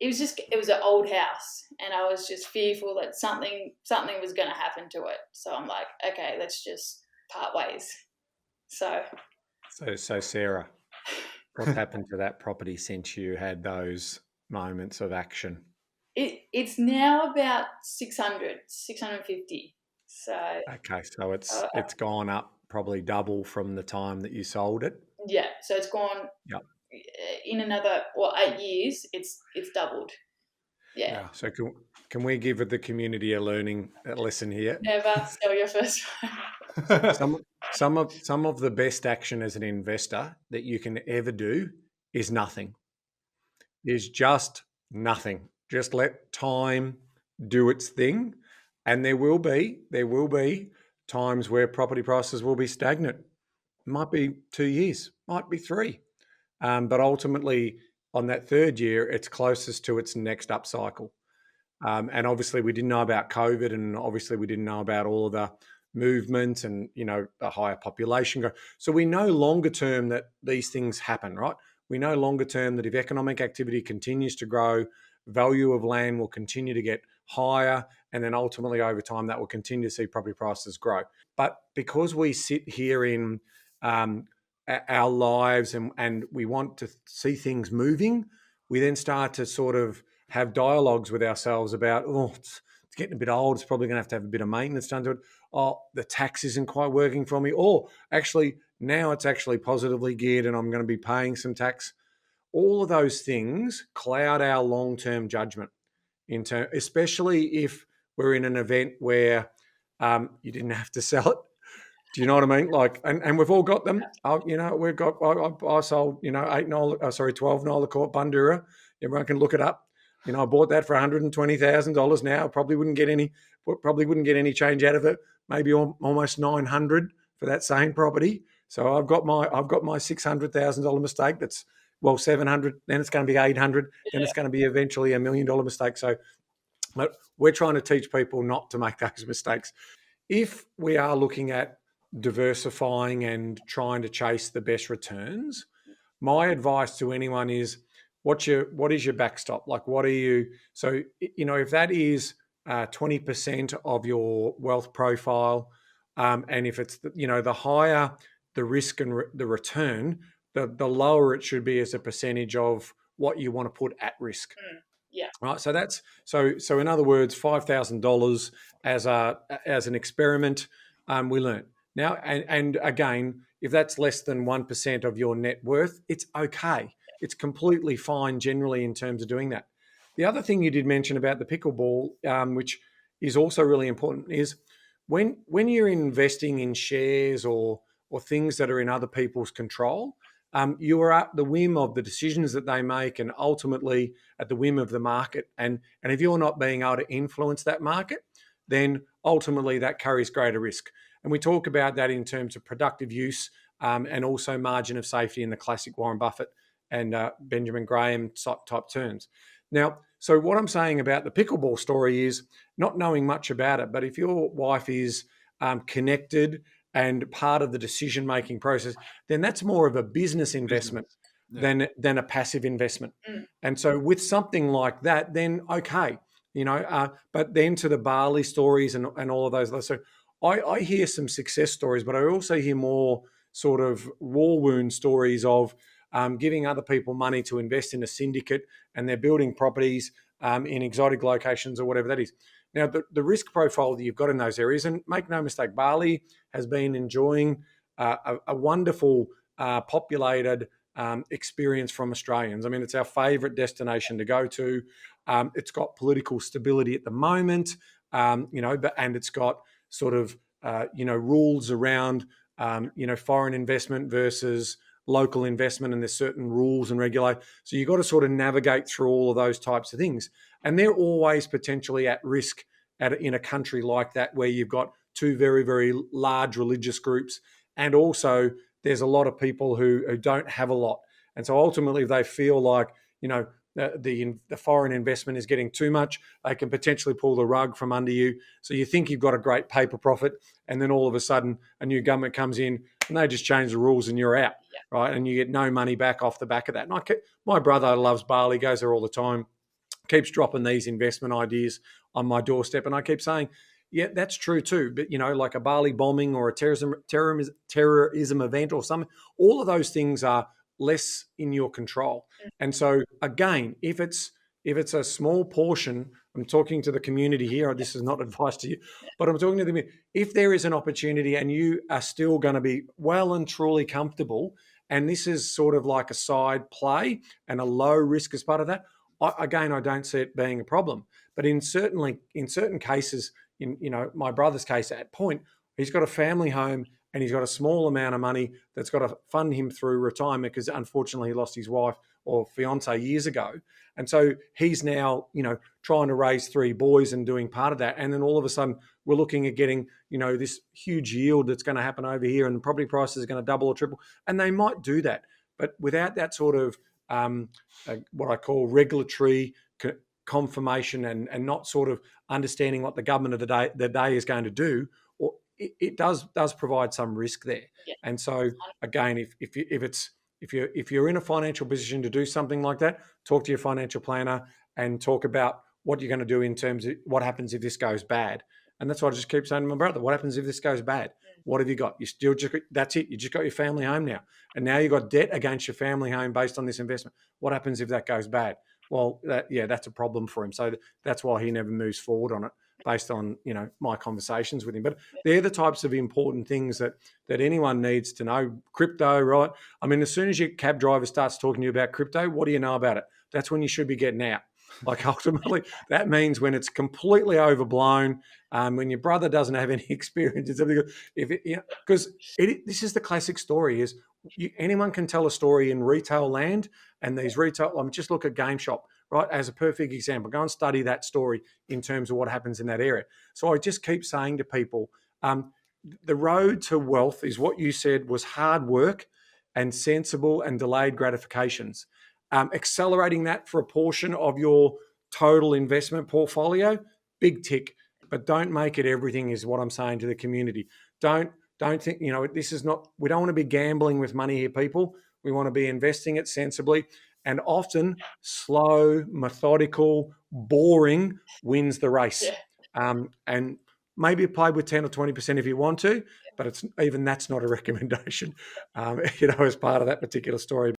it was an old house, and I was just fearful that something was going to happen to it. So I'm like, okay, let's just part ways. So Sarah, what's happened to that property since you had those moments of action? it's now about 650. So Okay, so uh, it's gone up probably double from the time that you sold it. yeah, so it's gone Yep. in another 8 years. It's doubled. Yeah, Yeah. So can we give the community a learning lesson here? never sell your first home. Some of the best action as an investor that you can ever do is nothing. Is just nothing. Just let time do its thing, and there will be times where property prices will be stagnant. Might be 2 years, might be three, but ultimately on that third year, it's closest to its next upcycle. And obviously, we didn't know about COVID, and obviously, we didn't know about all of the movement and the higher population growth. So we know longer term that these things happen, right? We know longer term that if economic activity continues to grow, value of land will continue to get higher, and then ultimately over time that will continue to see property prices grow. But because we sit here in our lives and we want to see things moving, we then start to sort of have dialogues with ourselves about, it's getting a bit old. It's probably going to have a bit of maintenance done to it. Oh, the tax isn't quite working for me. Or actually, now it's actually positively geared and I'm going to be paying some tax. All of those things cloud our long-term judgment, especially if we're in an event where you didn't have to sell it. Do you know what I mean? Like, and we've all got them. We've got. I sold, 12 Nola Court Bundura. Everyone can look it up. I bought that for $120,000. Now probably wouldn't get any change out of it. Maybe almost 900 for that same property. So I've got my $600,000 mistake. That's 700. Then it's going to be 800. Then it's going to be eventually $1 million mistake. So we're trying to teach people not to make those mistakes. If we are looking at diversifying and trying to chase the best returns, my advice to anyone is what is your backstop? Like, what are you? So, if that is 20% of your wealth profile, and if it's the higher the risk and the return, the lower it should be as a percentage of what you want to put at risk. Yeah. Right. So that's so in other words, $5,000 as an experiment. We learn now, and again, if that's less than 1% of your net worth, it's okay. It's completely fine generally in terms of doing that. The other thing you did mention about the pickleball, which is also really important, is when you're investing in shares or things that are in other people's control, you are at the whim of the decisions that they make, and ultimately at the whim of the market. And if you're not being able to influence that market, then ultimately that carries greater risk. And we talk about that in terms of productive use, and also margin of safety in the classic Warren Buffett and Benjamin Graham type terms. Now, so what I'm saying about the pickleball story is not knowing much about it, but if your wife is connected and part of the decision-making process, then that's more of a business investment than a passive investment. And so with something like that, then okay, but then to the Bali stories and all of those. So I hear some success stories, but I also hear more sort of war wound stories of giving other people money to invest in a syndicate, and they're building properties in exotic locations or whatever that is. Now, the risk profile that you've got in those areas, and make no mistake, Bali has been enjoying a wonderful populated experience from Australians. I mean, it's our favourite destination to go to. It's got political stability at the moment, and it's got sort of, rules around, foreign investment versus local investment, and there's certain rules and regulations. So you've got to sort of navigate through all of those types of things. And they're always potentially at risk in a country like that, where you've got two very, very large religious groups. And also there's a lot of people who don't have a lot. And so ultimately, if they feel like, the foreign investment is getting too much, they can potentially pull the rug from under you. So you think you've got a great paper profit, and then all of a sudden a new government comes in and they just change the rules and you're out, right? And you get no money back off the back of that. And my brother loves Bali, goes there all the time. keeps dropping these investment ideas on my doorstep, and I keep saying, yeah, that's true too. But like a Bali bombing or a terrorism event or something, all of those things are less in your control. And so again, if it's a small portion, I'm talking to the community here. This is not advice to you, but I'm talking to them. If there is an opportunity and you are still going to be well and truly comfortable, and this is sort of like a side play and a low risk as part of that, I don't see it being a problem. But in certain cases, in my brother's case at Point, he's got a family home and he's got a small amount of money that's got to fund him through retirement because unfortunately he lost his wife or fiance years ago. And so he's now, trying to raise 3 boys and doing part of that. And then all of a sudden we're looking at getting, this huge yield that's going to happen over here and the property prices are going to double or triple. And they might do that. But without that sort of what I call regulatory confirmation and not sort of understanding what the government of the day is going to do, or it does provide some risk there. Yeah. And so again, if you're in a financial position to do something like that, talk to your financial planner and talk about what you're going to do in terms of what happens if this goes bad. And that's what I just keep saying to my brother. What happens if this goes bad? What have you got? That's it. You just got your family home now. And now you've got debt against your family home based on this investment. What happens if that goes bad? Well, that's a problem for him. So that's why he never moves forward on it based on, my conversations with him. But they're the types of important things that anyone needs to know. Crypto, right? I mean, as soon as your cab driver starts talking to you about crypto, what do you know about it? That's when you should be getting out. Like ultimately, that means when it's completely overblown, when your brother doesn't have any experience, because this is the classic story: is anyone can tell a story in retail land, and these retail. Just look at Game Shop, right, as a perfect example. Go and study that story in terms of what happens in that area. So I just keep saying to people, the road to wealth is what you said was hard work and sensible and delayed gratifications. Accelerating that for a portion of your total investment portfolio, big tick, but don't make it everything is what I'm saying to the community. Don't think, this is not, we don't want to be gambling with money here, people. We want to be investing it sensibly, and often slow, methodical, boring wins the race. And maybe play with 10 or 20% if you want to, but that's not a recommendation, as part of that particular story.